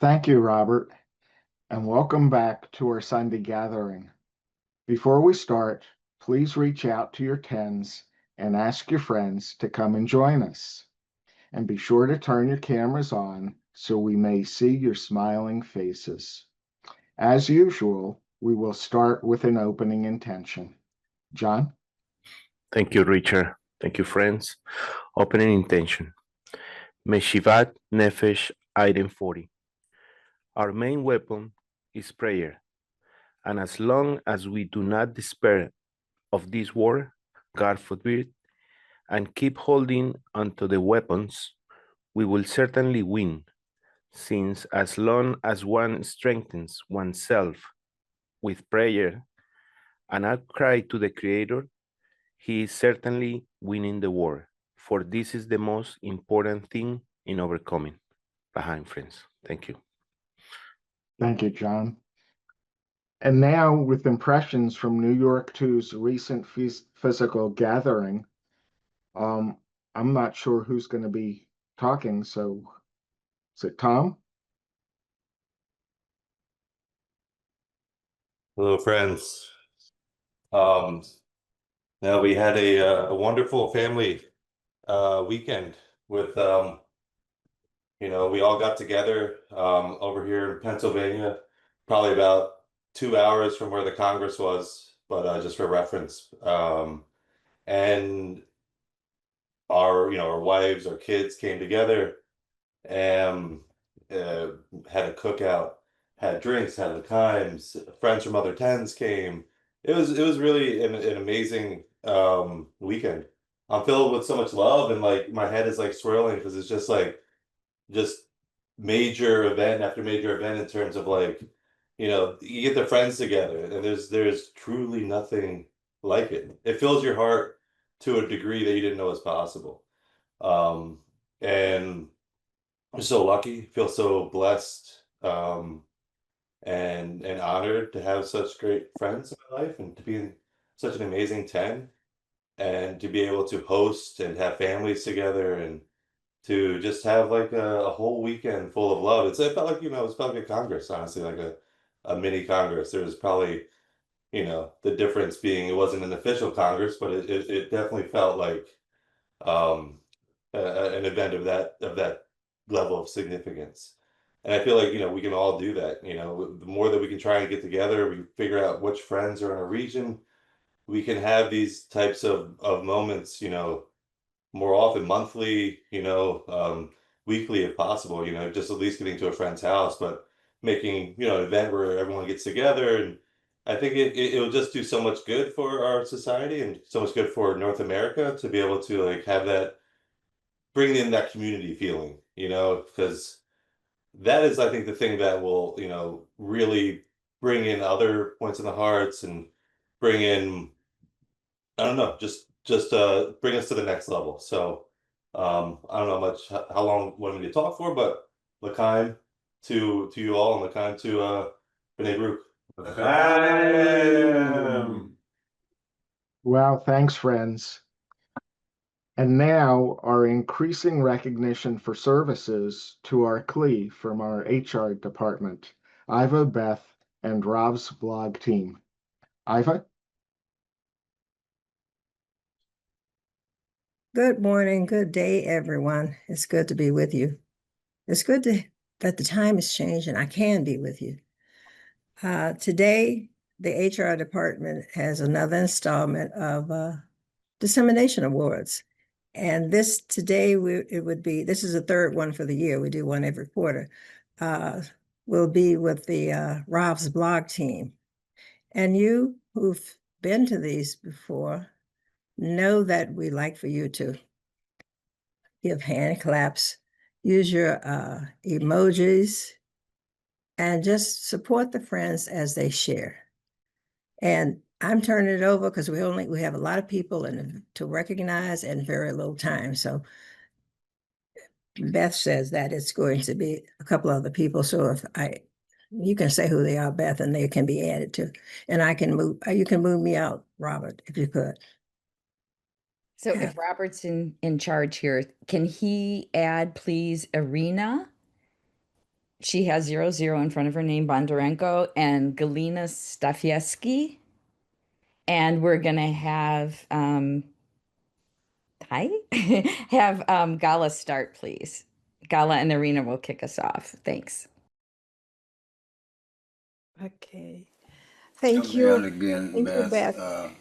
Thank you, Robert, and welcome back to our Sunday gathering. Before we start, please reach out to your tens and ask your friends to come and join us. And be sure to turn your cameras on so we may see your smiling faces. As usual, we will start with an opening intention. John? Thank you, Richard. Thank you, friends. Opening intention. Meshivat Nefesh, item 40. Our main weapon is prayer, and as long as we do not despair of this war, God forbid, and keep holding onto the weapons, we will certainly win, since as long as one strengthens oneself with prayer and outcry to the Creator, he is certainly winning the war, for this is the most important thing in overcoming. Behind, friends. Thank you. Thank you, John. And now, with impressions from New York 2's recent physical gathering, um, I'm not sure who's going to be talking, so is it Tom? Hello, friends. Now we had a wonderful family weekend with we all got together over here in Pennsylvania, probably about 2 hours from where the Congress was, but just for reference. And our wives, our kids came together and had a cookout, had drinks, had times. Friends from other tens came. It was really an amazing weekend. I'm filled with so much love, and like my head is like swirling because it's just major event after major event in terms of like, you get the friends together, and there's truly nothing like it. It fills your heart to a degree that you didn't know was possible. And I'm so lucky, feel so blessed, and honored to have such great friends in my life and to be in such an amazing 10 and to be able to host and have families together and to just have like a whole weekend full of love. It felt like, it felt like a Congress, honestly, like a mini Congress. There was probably, the difference being it wasn't an official Congress, but it definitely felt like um, an event of that level of significance. And I feel like, we can all do that. The more that we can try and get together, we figure out which friends are in a region, we can have these types of moments, more often, monthly, weekly if possible, just at least getting to a friend's house, but making, an event where everyone gets together. And I think it'll just do so much good for our society and so much good for North America to be able to like have that, bring in that community feeling, because that is, I think, the thing that will, really bring in other points in the hearts and bring in, I don't know, just bring us to the next level. So I don't know how long you want me to talk for, but L'chaim to you all, and L'chaim to B'nai Baruch. Wow, thanks, friends. And now our increasing recognition for services to our CLE from our HR department, Iva, Beth, and Rob's blog team. Iva? Good morning, good day, everyone. It's good to be with you. It's good that the time has changed and I can be with you. Today, the HR department has another installment of Dissemination Awards. And this is the third one for the year. We do one every quarter. Will be with the Rob's blog team. And you who've been to these before know that we like for you to give hand claps, use your emojis, and just support the friends as they share. And I'm turning it over because we have a lot of people to recognize and very little time. So Beth says that it's going to be a couple other people. So you can say who they are, Beth, and they can be added to. And you can move me out, Robert, if you could. So if Robert's in charge here, can he add, please, Arena she has 00 in front of her name, Bondarenko, and Galina Stafieski. And we're gonna have hi, have Gala start, please. Gala and Irina will kick us off. Thanks. Okay. Thank Come you. down again, Thank you, Beth. Beth.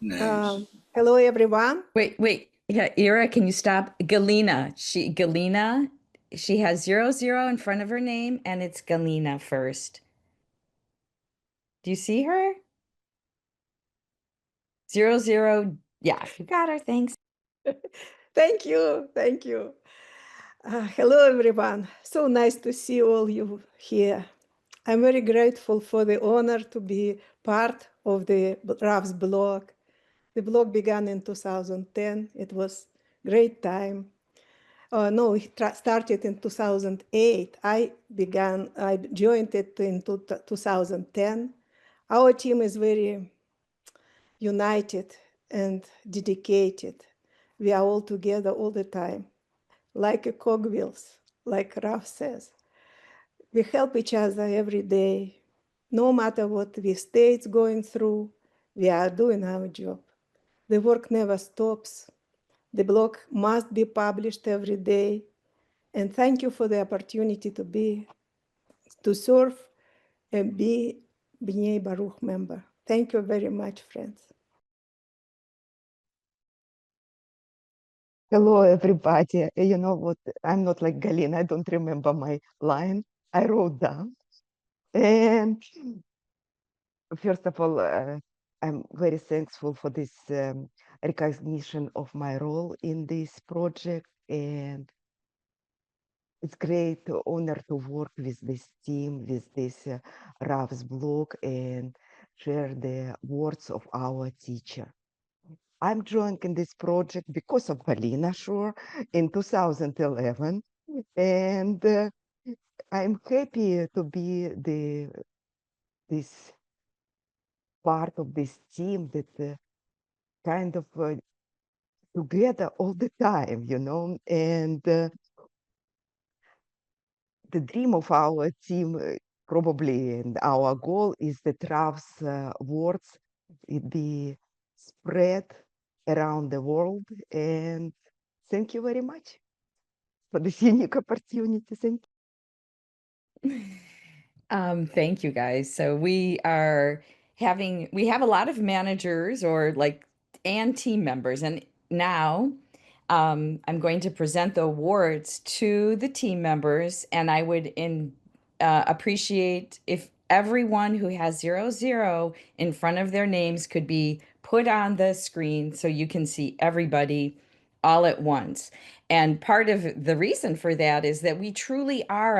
Names. Hello, everyone. Wait. Yeah, Ira, can you stop? Galina. She has 00 in front of her name, and it's Galina first. Do you see her? 00. Yeah, you got her. Thanks. Thank you. Thank you. Hello, everyone. So nice to see all you here. I'm very grateful for the honor to be part of the Rav's blog. The blog began in 2010. It was great time. No, it started in 2008. I joined it in 2010. Our team is very united and dedicated. We are all together all the time, like a cogwheels, like Raf says. We help each other every day. No matter what the state's going through, we are doing our job. The work never stops. The blog must be published every day. And thank you for the opportunity to serve and be B'nai Baruch member. Thank you very much, friends. Hello, everybody. You know what? I'm not like Galina. I don't remember my line. I wrote down. And first of all, I'm very thankful for this recognition of my role in this project. And it's great honor to work with this team, with this Rav's blog, and share the words of our teacher. I'm joining this project because of Galina, sure, in 2011. And I'm happy to be this part of this team that kind of together all the time, you know. And the dream of our team, probably, and our goal is that Rav's words it be spread around the world. And thank you very much for this unique opportunity. Thank you. Thank you guys. So we have a lot of managers and team members, and now I'm going to present the awards to the team members, and I would appreciate if everyone who has 00 in front of their names could be put on the screen so you can see everybody all at once. And part of the reason for that is that we truly are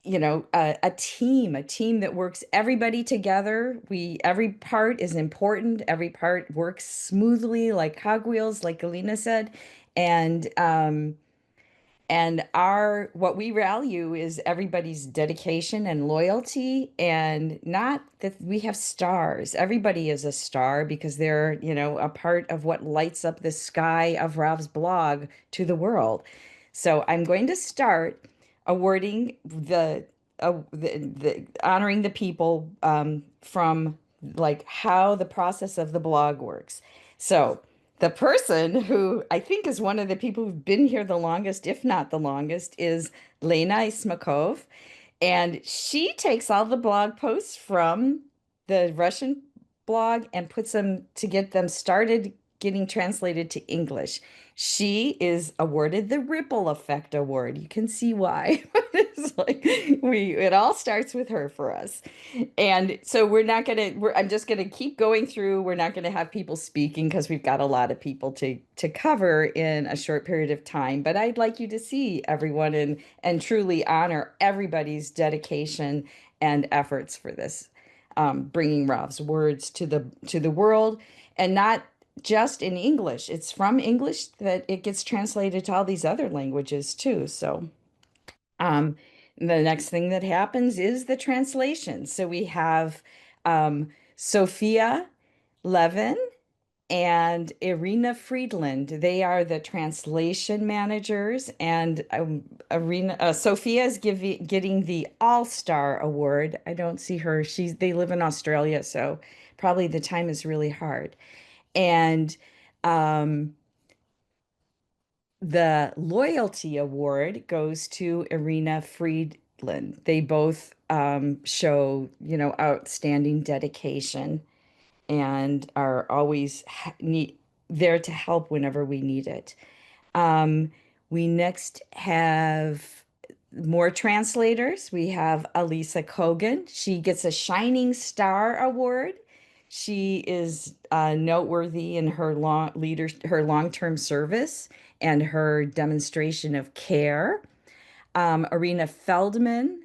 a team that works everybody together. Every part is important. Every part works smoothly like cogwheels, like Galina said. And what we value is everybody's dedication and loyalty, and not that we have stars. Everybody is a star because they're, a part of what lights up the sky of Rav's blog to the world. So I'm going to start awarding the honoring the people from like how the process of the blog works. So the person who I think is one of the people who've been here the longest, if not the longest, is Lena Ismakov. And she takes all the blog posts from the Russian blog and puts them to get them started getting translated to English. She is awarded the Ripple Effect Award. You can see why. It's like it all starts with her for us. And so I'm just gonna keep going through. We're not gonna have people speaking because we've got a lot of people to cover in a short period of time. But I'd like you to see everyone and truly honor everybody's dedication and efforts for this, bringing Rav's words to the world, and not just in English. It's from English that it gets translated to all these other languages too. So the next thing that happens is the translation. So we have Sophia Levin and Irina Friedland. They are the translation managers, and Sophia is getting the All-Star Award. I don't see her. They live in Australia, so probably the time is really hard. And the Loyalty Award goes to Irina Friedland. They both show, outstanding dedication and are always there to help whenever we need it. We next have more translators. We have Alisa Kogan. She gets a Shining Star Award. She is noteworthy in her long-term service and her demonstration of care. Arena Feldman,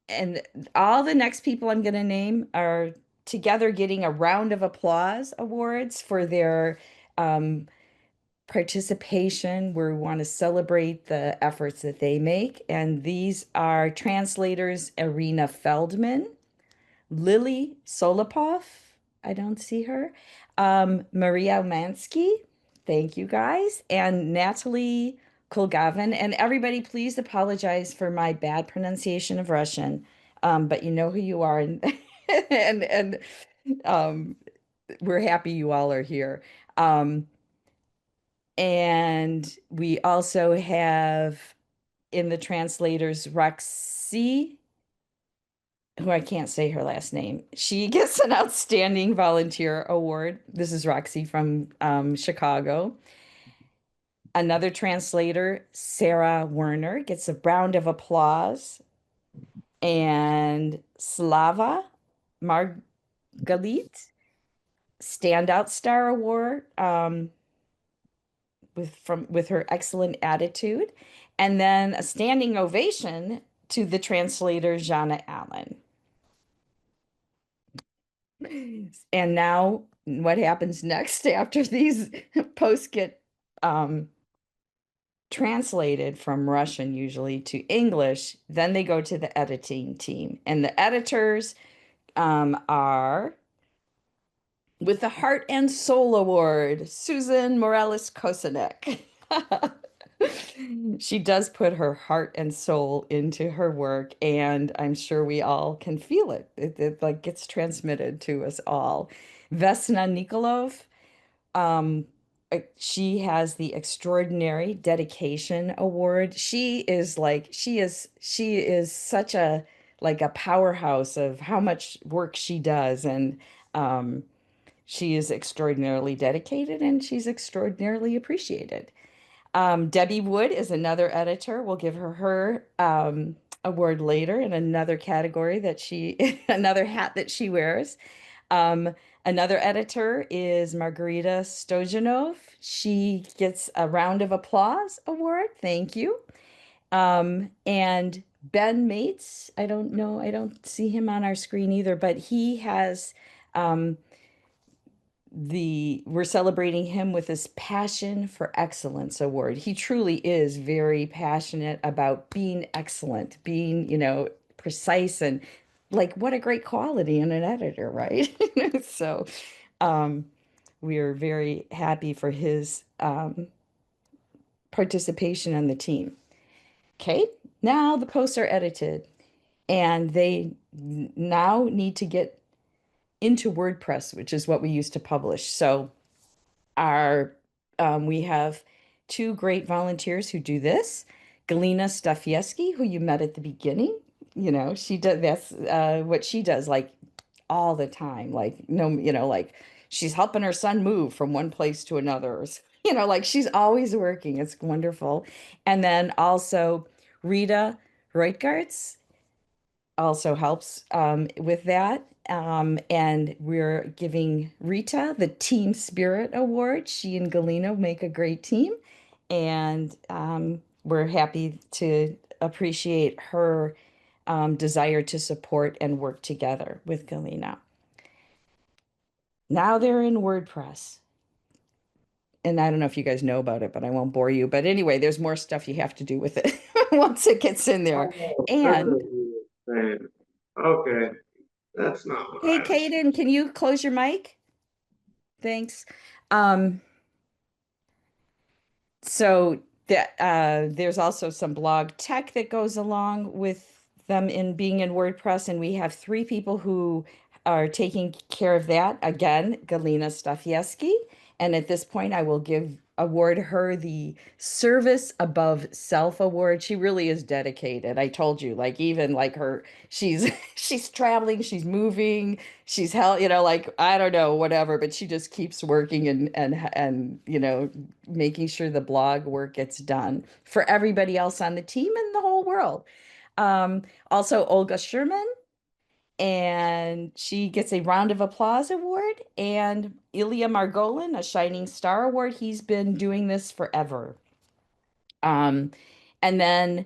and all the next people I'm going to name are together getting a round of applause awards for their participation. We want to celebrate the efforts that they make. And these are translators Irina Feldman, Lily Solopov, I don't see her, Maria Mansky, thank you guys, and Natalie Kulgavin. And everybody, please apologize for my bad pronunciation of Russian, but you know who you are, and and we're happy you all are here. And we also have in the translators Roxy, who I can't say her last name. She gets an Outstanding Volunteer Award. This is Roxy from Chicago. Another translator, Sarah Werner, gets a round of applause. And Slava Margalit, Standout Star Award with her excellent attitude. And then a standing ovation to the translator, Jana Allen. And now what happens next after these posts get translated from Russian usually to English, then they go to the editing team. And the editors are, with the Heart and Soul Award, Susan Morales Kosanek. She does put her heart and soul into her work, and I'm sure we all can feel it. It like gets transmitted to us all. Vesna Nikolov, she has the Extraordinary Dedication Award. She is such a powerhouse of how much work she does, and she is extraordinarily dedicated and she's extraordinarily appreciated. Debbie Wood is another editor. We'll give her award later in another category another hat that she wears. Another editor is Margarita Stojanov. She gets a round of applause award. Thank you. And Ben Mates, I don't know, I don't see him on our screen either, but he has we're celebrating him with this Passion for Excellence Award. He truly is very passionate about being excellent, being, precise, and what a great quality in an editor, right? So we are very happy for his participation on the team. Okay, now the posts are edited and they now need to get into WordPress, which is what we use to publish. So we have two great volunteers who do this. Galina Stafieski, who you met at the beginning, she does, that's what she does all the time. She's helping her son move from one place to another. She's always working. It's wonderful. And then also Rita Reutgarts also helps with that. And we're giving Rita the Team Spirit Award. She and Galina make a great team. And we're happy to appreciate her desire to support and work together with Galina. Now they're in WordPress. And I don't know if you guys know about it, but I won't bore you. But anyway, there's more stuff you have to do with it once it gets in there. And okay, that's not what hey, Kaden, can you close your mic? Thanks. So that there's also some blog tech that goes along with them in being in WordPress, and we have 3 people who are taking care of that. Again, Galina Stafieski, and at this point, I will award her the Service Above Self award. She really is dedicated. I told you, like even like her, she's she's traveling, she's moving, she's like I don't know, whatever, but she just keeps working and making sure the blog work gets done for everybody else on the team and the whole world. Also Olga Sherman, and she gets a round of applause award, and Ilya Margolin, a Shining Star award. He's been doing this forever. And then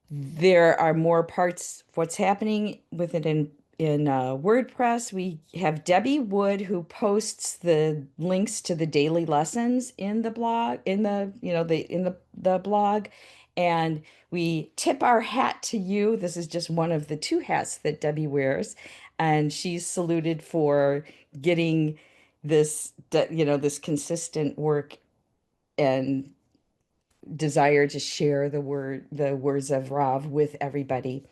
there are more parts what's happening with it in WordPress. We have Debbie Wood, who posts the links to the daily lessons in the blog, in the blog, and we tip our hat to you. This is just one of the 2 hats that Debbie wears, and she's saluted for getting this consistent work and desire to share the words of Rav with everybody.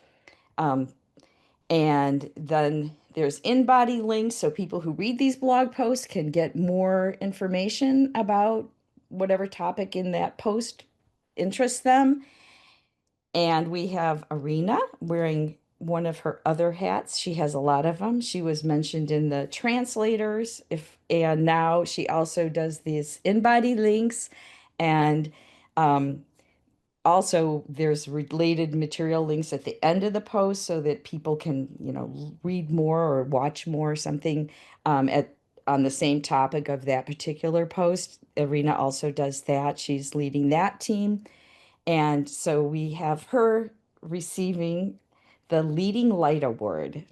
And then there's in-body links, so people who read these blog posts can get more information about whatever topic in that post interests them. And we have Arena wearing one of her other hats. She has a lot of them. She was mentioned in the translators, and now she also does these in-body links, and also there's related material links at the end of the post so that people can read more or watch more or something on the same topic of that particular post. Irina also does that. She's leading that team, and so we have her receiving the Leading Light Award.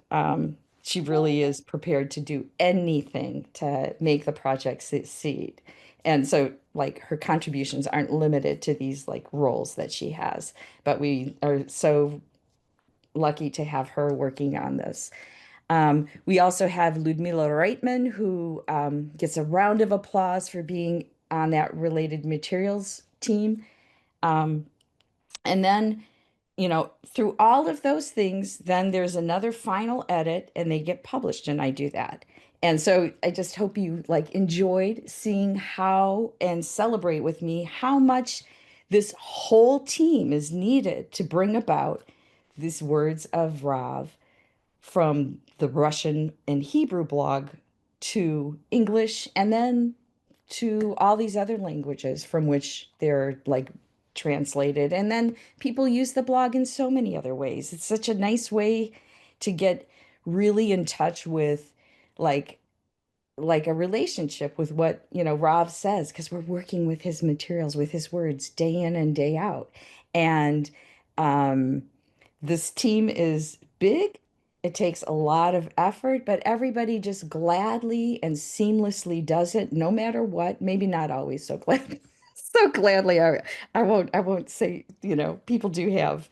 She really is prepared to do anything to make the project succeed. And so like her contributions aren't limited to these like roles that she has, but we are so lucky to have her working on this. We also have Ludmila Reitman, who gets a round of applause for being on that related materials team. And then through all of those things, then there's another final edit and they get published, and I do that. And so I just hope you like enjoyed seeing how and celebrate with me how much this whole team is needed to bring about these words of Rav from the Russian and Hebrew blog to English, and then to all these other languages from which they're like translated. And then people use the blog in so many other ways. It's such a nice way to get really in touch with like a relationship with what Rav says, because we're working with his materials, with his words day in and day out. And this team is big. It takes a lot of effort, but everybody just gladly and seamlessly does it, no matter what. Maybe not always so glad, so gladly. I won't say, people do have,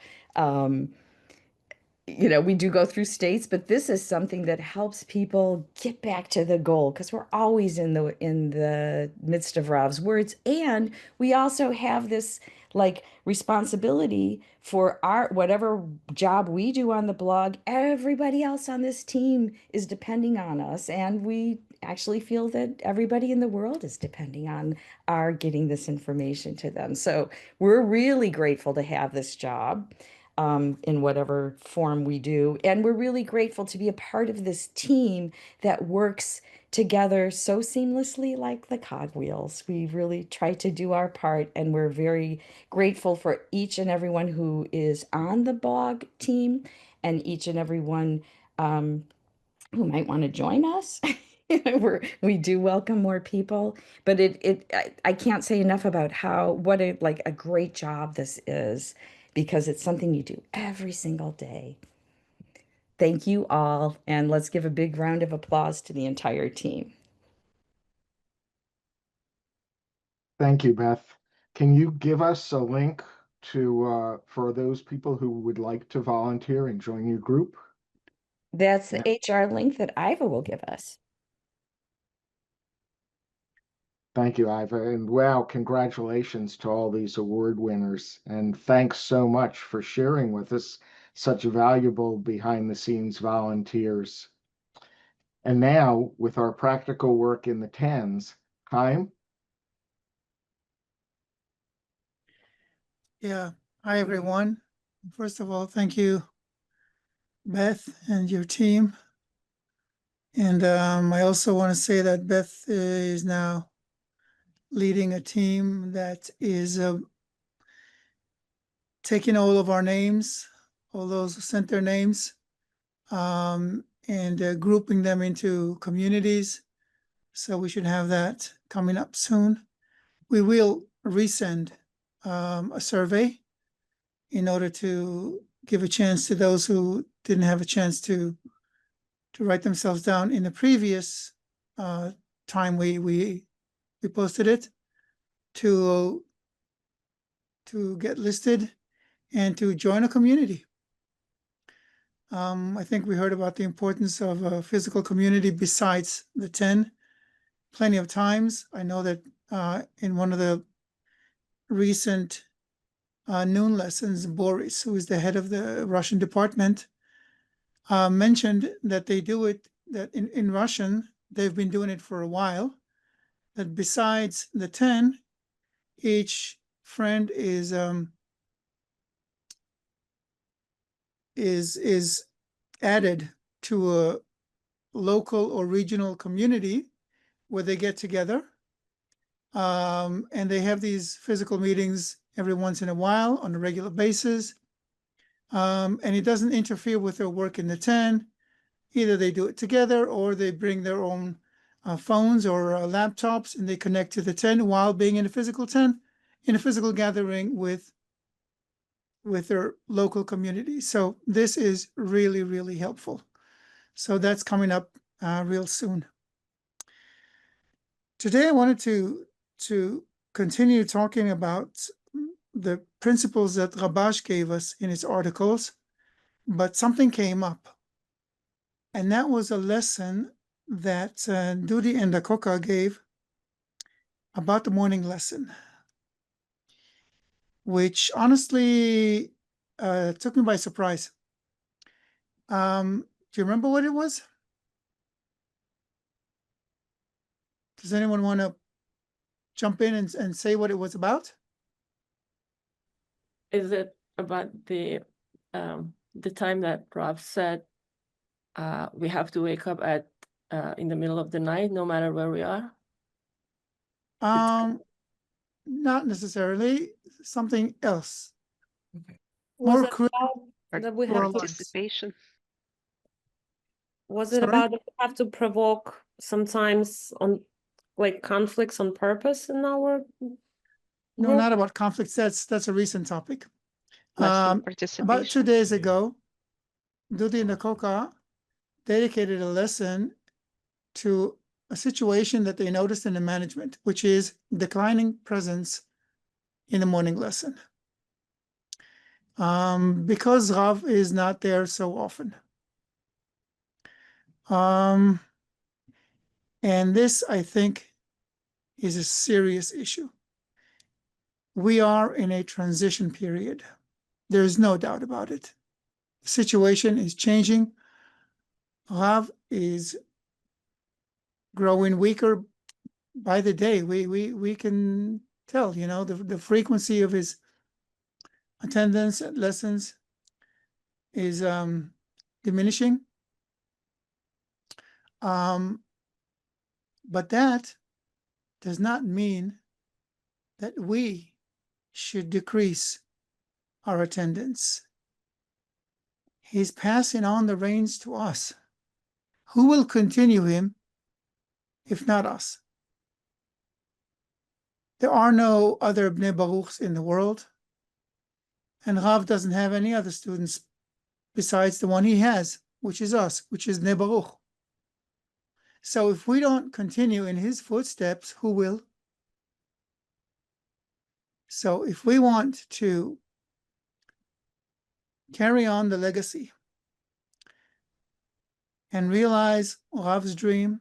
we do go through states, but this is something that helps people get back to the goal, because we're always in the midst of Rav's words, and we also have this like responsibility for our whatever job we do on the blog. Everybody else on this team is depending on us, and we actually feel that everybody in the world is depending on our getting this information to them. So we're really grateful to have this job in whatever form we do. And we're really grateful to be a part of this team that works together so seamlessly like the cogwheels. We really try to do our part, and we're very grateful for each and everyone who is on the blog team and each and everyone who might want to join us. We do welcome more people, but I can't say enough about what a great job this is, because it's something you do every single day. Thank you all, and let's give a big round of applause to the entire team. Thank you, Beth. Can you give us a link for those people who would like to volunteer and join your group? That's the HR link that Iva will give us. Thank you, Iva. And wow, congratulations to all these award winners. And thanks so much for sharing with us such valuable behind the scenes volunteers. And now, with our practical work in the tens, Chaim? Yeah. Hi, everyone. First of all, thank you, Beth, and your team. And I also want to say that Beth is now leading a team that is taking all of our names, all those who sent their names, and grouping them into communities. So we should have that coming up soon. We will resend a survey in order to give a chance to those who didn't have a chance to write themselves down in the previous time we posted it, to get listed and to join a community. I think we heard about the importance of a physical community besides the 10 plenty of times. I know that in one of the recent noon lessons, Boris, who is the head of the Russian department, mentioned that they do it, that in Russian, they've been doing it for a while, that besides the 10, each friend is added to a local or regional community where they get together, and they have these physical meetings every once in a while on a regular basis, and it doesn't interfere with their work in the 10. Either they do it together or they bring their own phones or laptops and they connect to the 10 while being in a physical 10, in a physical gathering with their local community. So this is really, really helpful. So that's coming up real soon. Today, I wanted to continue talking about the principles that Rabash gave us in his articles, but something came up. And that was a lesson that Dudi and Dakoka gave about the morning lesson, which honestly took me by surprise. Do you remember what it was? Does anyone want to jump in and say what it was about? Is it about the time that Rav said we have to wake up at in the middle of the night, no matter where we are? Not necessarily. Something else. Was More it about that we have to, Participation. was it Sorry? about that we have to provoke sometimes on like conflicts on purpose in our No, group? not about conflicts. That's a recent topic. Lesson About participation. 2 days ago, Dudi and Dakoka dedicated a lesson to a situation that they noticed in the management, which is declining presence in the morning lesson. Because Rav is not there so often. And this, I think, is a serious issue. We are in a transition period. There's no doubt about it. The situation is changing. Rav is growing weaker by the day. We can tell, the frequency of his attendance at lessons is diminishing. But that does not mean that we should decrease our attendance. He's passing on the reins to us. Who will continue him if not us? There are no other Bnei Baruchs in the world, and Rav doesn't have any other students besides the one he has, which is us, which is Bnei Baruch. So if we don't continue in his footsteps, who will? So if we want to carry on the legacy and realize Rav's dream,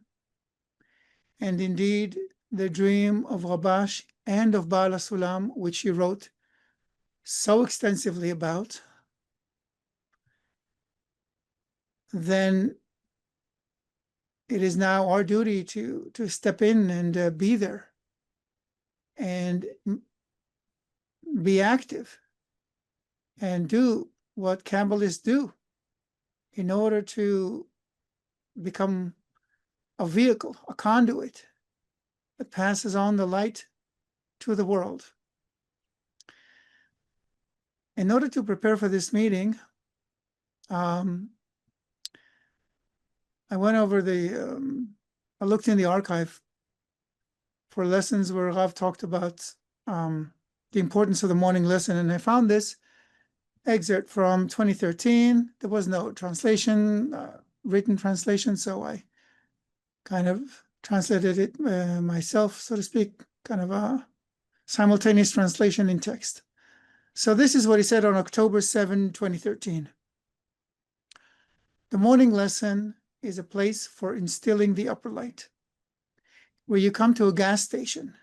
and indeed the dream of Rabash and of Baal HaSulam, which he wrote so extensively about, then it is now our duty to step in and be there and be active and do what Kabbalists do in order to become a vehicle, a conduit that passes on the light to the world. In order to prepare for this meeting, I went over I looked in the archive for lessons where Rav talked about the importance of the morning lesson, and I found this excerpt from 2013. There was no translation, written translation, so I kind of translated it myself, so to speak, kind of a simultaneous translation in text. So this is what he said on October 7, 2013. The morning lesson is a place for instilling the upper light, where you come to a gas station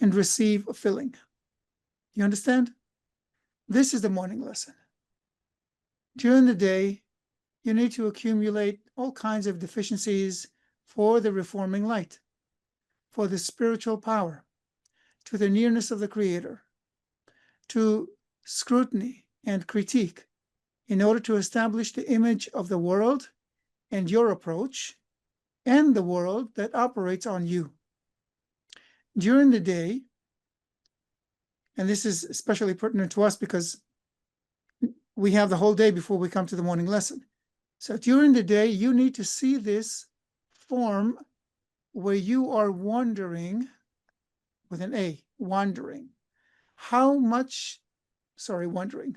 and receive a filling. You understand? This is the morning lesson. During the day, you need to accumulate all kinds of deficiencies for the reforming light, for the spiritual power, to the nearness of the Creator, to scrutiny and critique in order to establish the image of the world and your approach and the world that operates on you. During the day, and this is especially pertinent to us because we have the whole day before we come to the morning lesson. So during the day, you need to see this form where you are wondering, with an A, wondering, wondering,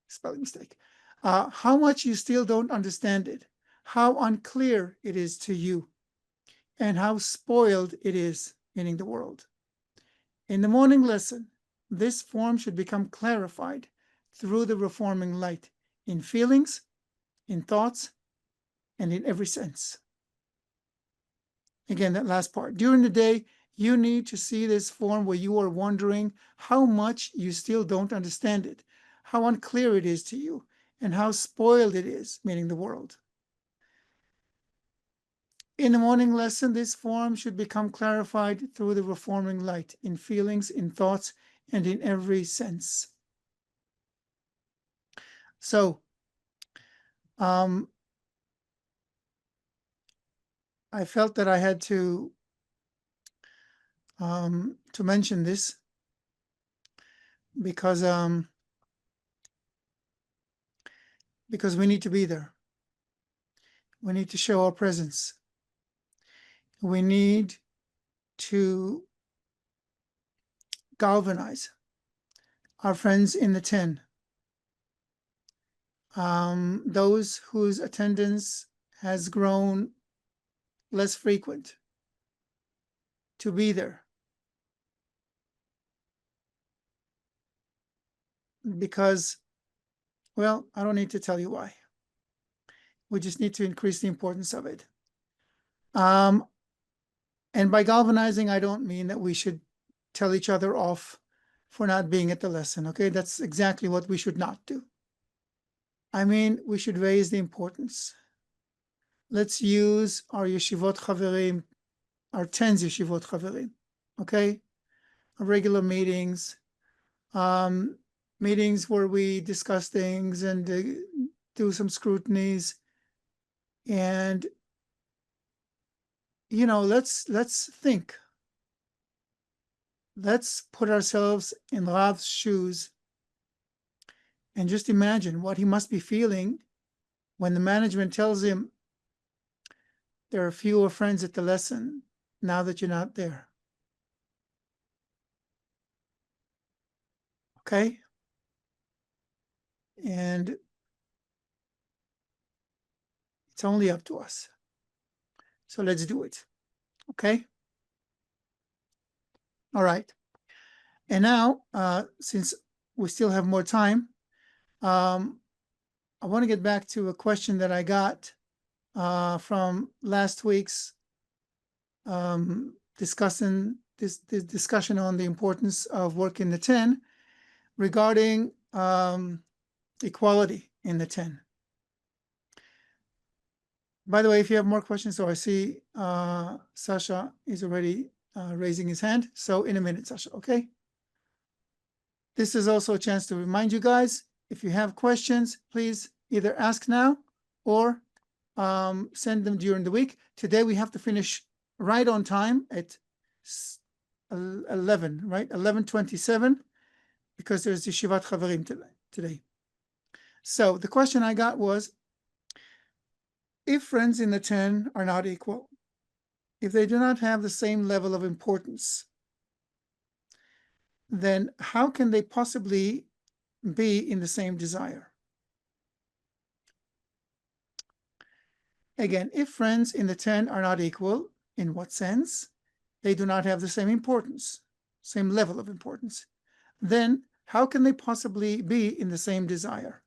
spelling mistake, how much you still don't understand it, how unclear it is to you, and how spoiled it is, meaning the world. In the morning lesson, this form should become clarified through the reforming light in feelings, in thoughts, and in every sense. Again, that last part. During the day, you need to see this form where you are wondering how much you still don't understand it, how unclear it is to you, and how spoiled it is, meaning the world. In the morning lesson, this form should become clarified through the reforming light in feelings, in thoughts, and in every sense. So, I felt that I had to mention this because we need to be there. We need to show our presence. We need to galvanize our friends in the 10, those whose attendance has grown less frequent, to be there. Because, well, I don't need to tell you why. We just need to increase the importance of it. And by galvanizing, I don't mean that we should tell each other off for not being at the lesson, okay? That's exactly what we should not do. I mean, we should raise the importance. Let's use our yeshivot chaverim, our 10 yeshivot chaverim, okay? Our regular meetings, meetings where we discuss things and do some scrutinies. And, you know, let's think. Let's put ourselves in Rav's shoes and just imagine what he must be feeling when the management tells him there are fewer friends at the lesson now that you're not there. Okay? And it's only up to us. So let's do it. Okay? All right. And now, since we still have more time, I want to get back to a question that I got from last week's discussing this discussion on the importance of work in the 10 regarding equality in the 10. By the way, if you have more questions, so I see Sasha is already raising his hand. So in a minute, Sasha, okay? This is also a chance to remind you guys, if you have questions, please either ask now or send them during the week. Today we have to finish right on time at 11, right? 11:27, because there's Yeshivat Chaverim today. So the question I got was, if friends in the 10 are not equal, if they do not have the same level of importance, then how can they possibly be in the same desire? Again, if friends in the 10 are not equal, in what sense? They do not have the same importance, same level of importance. Then how can they possibly be in the same desire?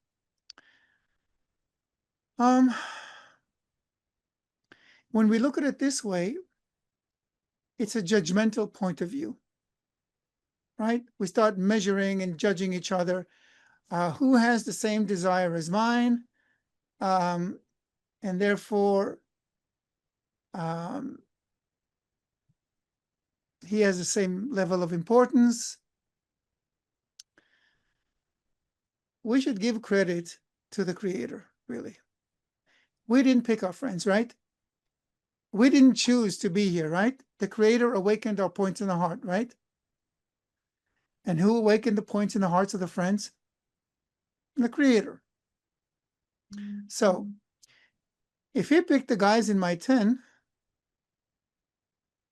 When we look at it this way, it's a judgmental point of view, right? We start measuring and judging each other. Who has the same desire as mine? And therefore, he has the same level of importance. We should give credit to the Creator, really. We didn't pick our friends, right? We didn't choose to be here, right? The Creator awakened our points in the heart, right? And who awakened the points in the hearts of the friends? The Creator. So, if he picked the guys in my 10,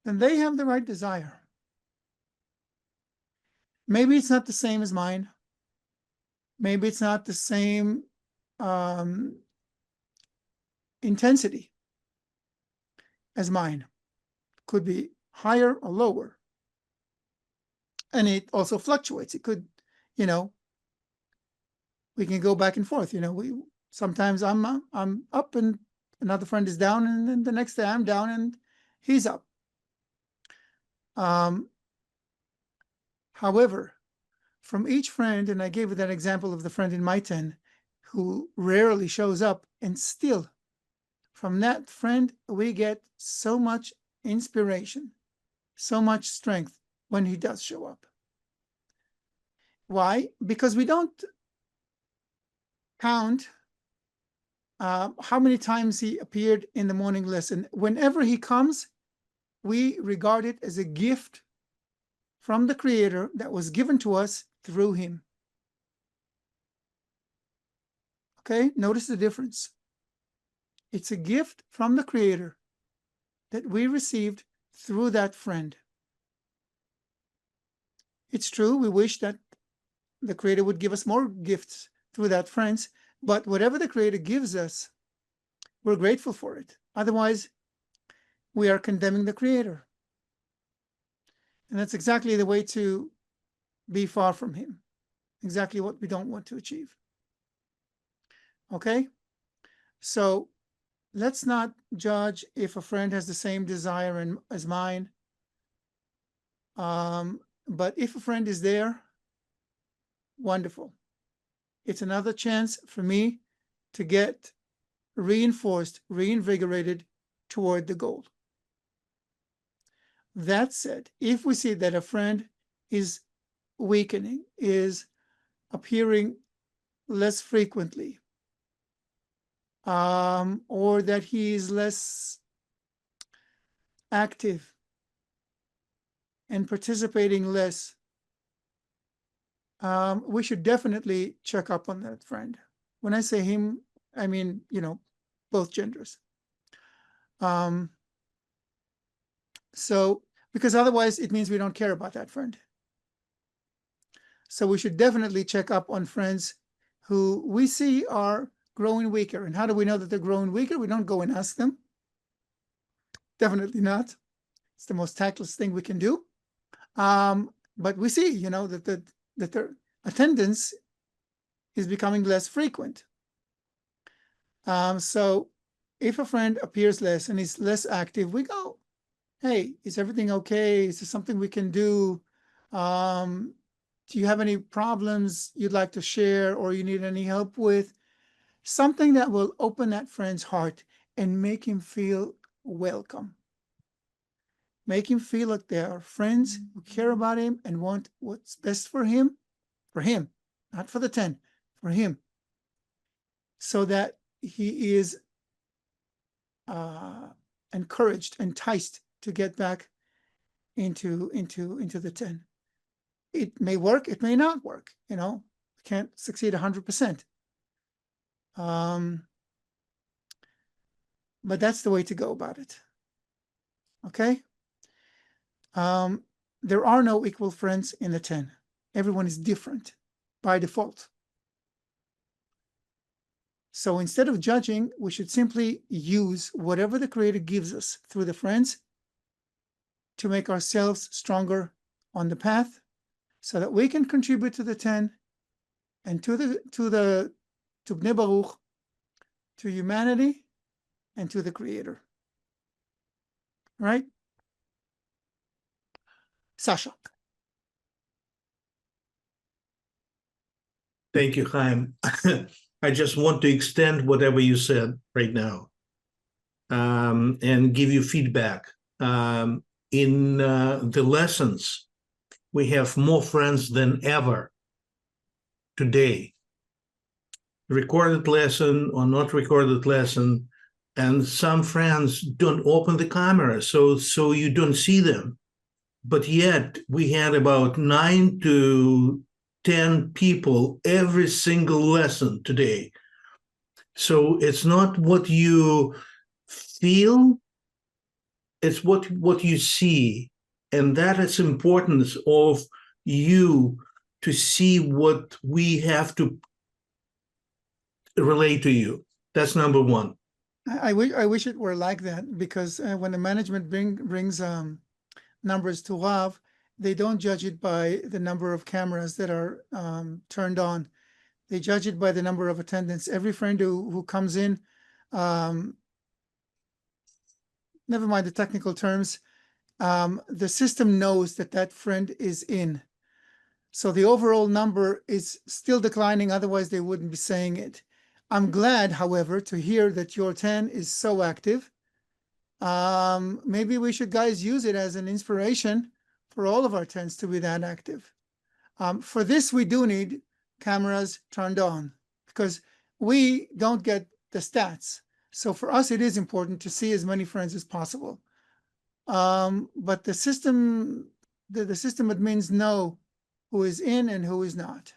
then they have the right desire. Maybe it's not the same as mine. Maybe it's not the same intensity as mine. Could be higher or lower. And it also fluctuates. It could, we can go back and forth. Sometimes I'm up and another friend is down, and then the next day I'm down and he's up. However, from each friend, and I gave you that example of the friend in my 10 who rarely shows up, and still from that friend we get so much inspiration, so much strength when he does show up. Why? Because we don't count how many times he appeared in the morning lesson. Whenever he comes, we regard it as a gift from the Creator that was given to us through him. Okay, notice the difference. It's a gift from the Creator that we received through that friend. It's true, we wish that the Creator would give us more gifts through that friends, but whatever the Creator gives us, we're grateful for it. Otherwise, we are condemning the Creator. And that's exactly the way to be far from him. Exactly what we don't want to achieve. Okay? So let's not judge if a friend has the same desire as mine. But if a friend is there, wonderful. It's another chance for me to get reinforced, reinvigorated toward the goal. That said, if we see that a friend is weakening, is appearing less frequently, or that he is less active and participating less, we should definitely check up on that friend. When I say him, I mean, both genders. So, because otherwise it means we don't care about that friend. So we should definitely check up on friends who we see are growing weaker. And how do we know that they're growing weaker? We don't go and ask them. Definitely not. It's the most tactless thing we can do. But we see, that their attendance is becoming less frequent. So if a friend appears less and is less active, we go hey, is everything okay? Is there something we can do? Do you have any problems you'd like to share or you need any help with? Something that will open that friend's heart and make him feel welcome. Make him feel like there are friends who care about him and want what's best for him, not for the 10, for him, so that he is encouraged, enticed to get back into the 10. It may work, it may not work, you know, can't succeed 100%. But that's the way to go about it. Okay? There are no equal friends in the 10. Everyone is different by default. So instead of judging, we should simply use whatever the Creator gives us through the friends to make ourselves stronger on the path so that we can contribute to the 10 and to Bnei Baruch, to humanity, and to the Creator. Right? Sasha. Thank you, Chaim. I just want to extend whatever you said right now and give you feedback. In the lessons, we have more friends than ever today. Recorded lesson or not recorded lesson, and some friends don't open the camera, so you don't see them. But yet we had about 9 to 10 people every single lesson today. So it's not what you feel, it's what you see. And that is importance of you to see what we have to relate to you. That's number one. I wish it were like that, because when the management brings numbers to Rav, they don't judge it by the number of cameras that are turned on. They judge it by the number of attendants. Every friend who comes in, never mind the technical terms, the system knows that friend is in. So the overall number is still declining, otherwise they wouldn't be saying it. I'm glad, however, to hear that your 10 is so active. Maybe we should, guys, use it as an inspiration for all of our 10s to be that active. For this, we do need cameras turned on because we don't get the stats. So for us, it is important to see as many friends as possible. But the system admins know who is in and who is not.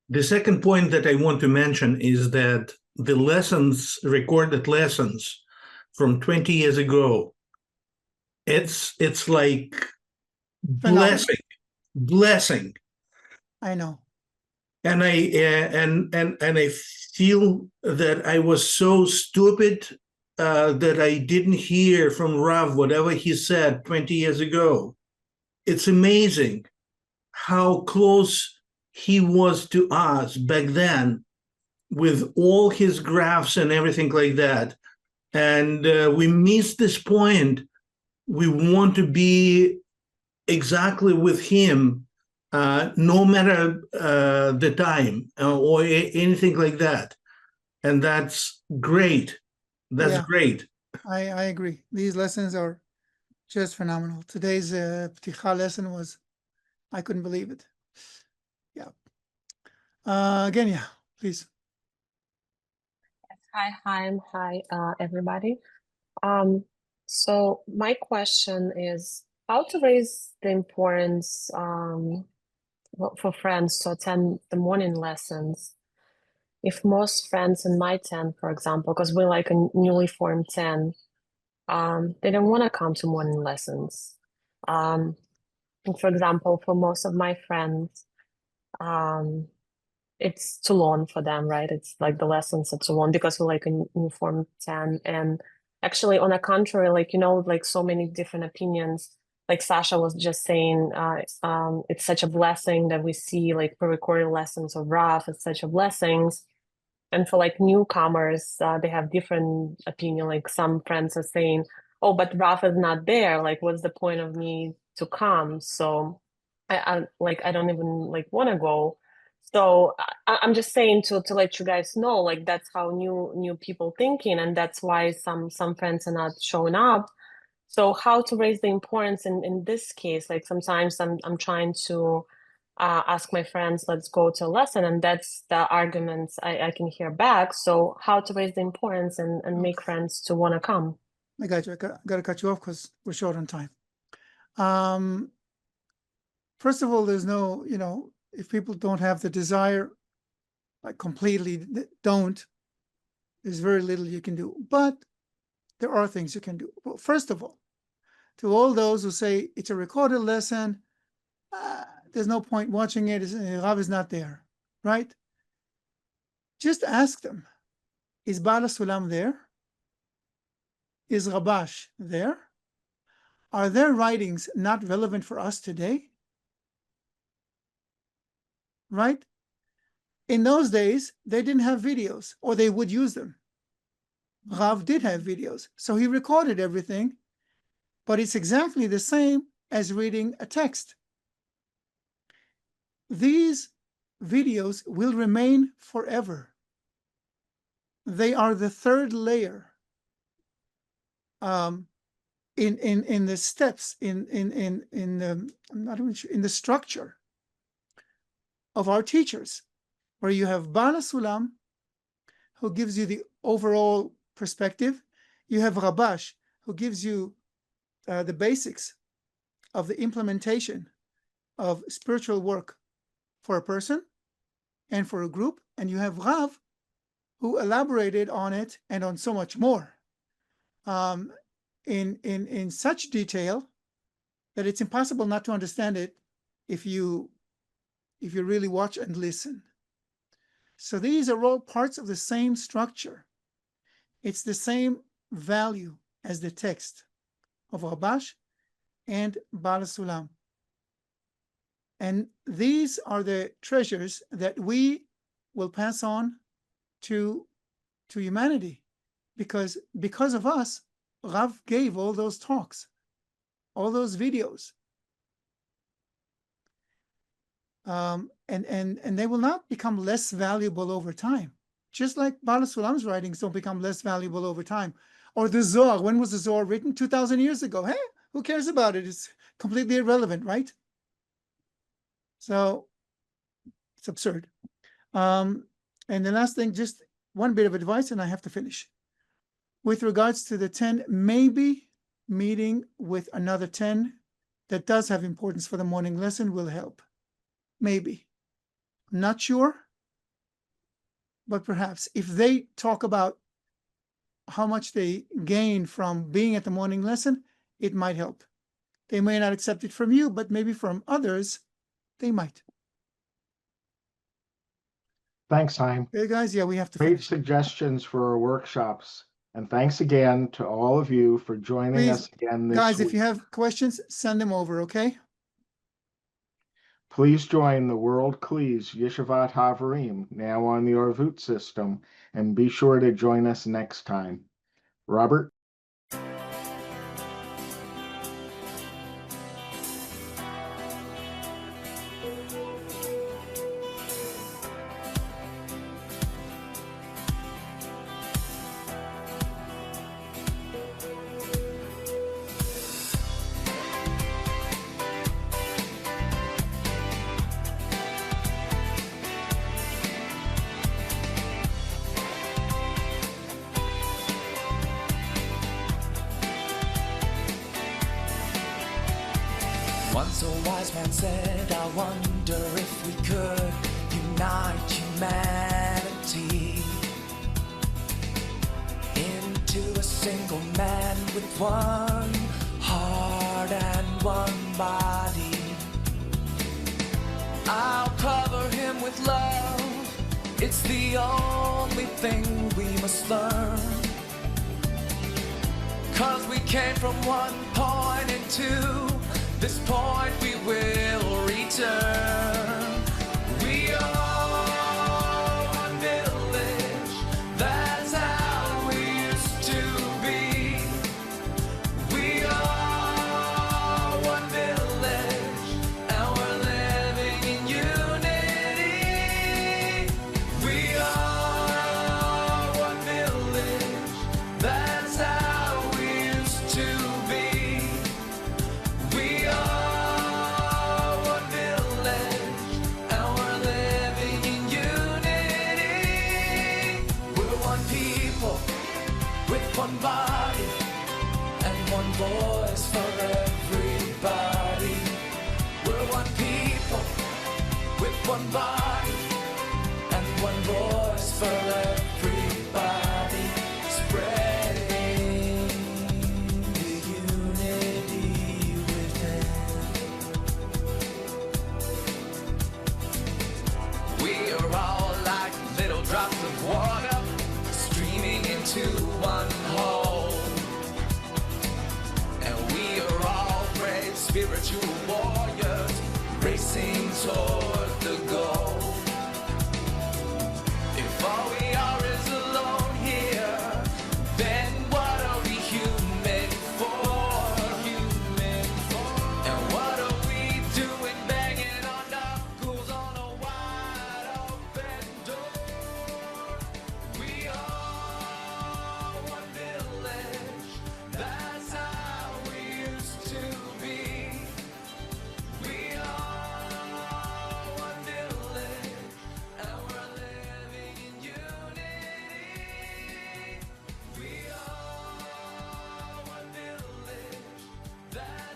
The second point that I want to mention is that the lessons, recorded lessons from 20 years ago, it's like Phenomenal. blessing. I know. And I feel that I was so stupid that I didn't hear from Rav whatever he said 20 years ago. It's amazing how close he was to us back then with all his graphs and everything like that. And we missed this point. We want to be exactly with him, no matter the time or anything like that. And that's great. That's great. I agree. These lessons are just phenomenal. Today's Pticha lesson was, I couldn't believe it. Yeah. Again, yeah, please. Hi, Chaim. Hi, everybody. So my question is how to raise the importance for friends to attend the morning lessons. If most friends in my 10, for example, because we're like a newly formed 10, they don't want to come to morning lessons. And for example, for most of my friends, it's too long for them, right? It's like the lessons are too long because we're like a new form 10. And actually, on the contrary, like, you know, like so many different opinions, like Sasha was just saying, it's such a blessing that we see like pre-recorded lessons of Rav. It's such a blessing. And for like newcomers, they have different opinion. Like some friends are saying, oh, but Rafa is not there. Like, what's the point of me to come? So I don't even like want to go. So I'm just saying to let you guys know, like that's how new people thinking, and that's why some friends are not showing up. So how to raise the importance in this case? Like sometimes I'm trying to ask my friends, let's go to a lesson, and that's the arguments I can hear back. So how to raise the importance and make friends to want to come? I got you. I got to cut you off because we're short on time. First of all, there's no, if people don't have the desire, like completely don't, there's very little you can do. But there are things you can do. Well, first of all, to all those who say it's a recorded lesson, there's no point watching it, Rav is not there, right? Just ask them, is Bala Sulam there? Is Rabash there? Are their writings not relevant for us today? Right? In those days, they didn't have videos, or they would use them. Rav did have videos, so he recorded everything, but it's exactly the same as reading a text. These videos will remain forever. They are the third layer in the steps in the structure of our teachers, where you have Bala Sulam, who gives you the overall perspective. You have Rabash, who gives you the basics of the implementation of spiritual work for a person and for a group. And you have Rav, who elaborated on it and on so much more in such detail that it's impossible not to understand it if you really watch and listen. So these are all parts of the same structure. It's the same value as the text of Rabash and Bala Sulam. And these are the treasures that we will pass on to humanity, because of us, Rav gave all those talks, all those videos. And they will not become less valuable over time. Just like Bala Sulam's writings don't become less valuable over time. Or the Zohar. When was the Zohar written? 2,000 years ago. Hey, who cares about it? It's completely irrelevant, right? So it's absurd. And the last thing, just one bit of advice, and I have to finish. With regards to the 10, maybe meeting with another 10 that does have importance for the morning lesson will help. Maybe. I'm not sure, but perhaps if they talk about how much they gain from being at the morning lesson, it might help. They may not accept it from you, but maybe from others, they might. Thanks, Chaim. Hey guys, yeah, we have to Great finish. suggestions for our workshops. And thanks again to all of you for joining Please, us again this guys, week. if you have questions, send them over, okay? Please join the World Klees Yeshivat Havarim, now on the Arvut system, and be sure to join us next time. Robert? Once a wise man said, I wonder if we could unite humanity into a single man with one heart and one body. I'll cover him with love, it's the only thing we must learn. 'Cause we came from one point and to this point we will return. We are one village, that's how we used to be. spiritual warriors racing towards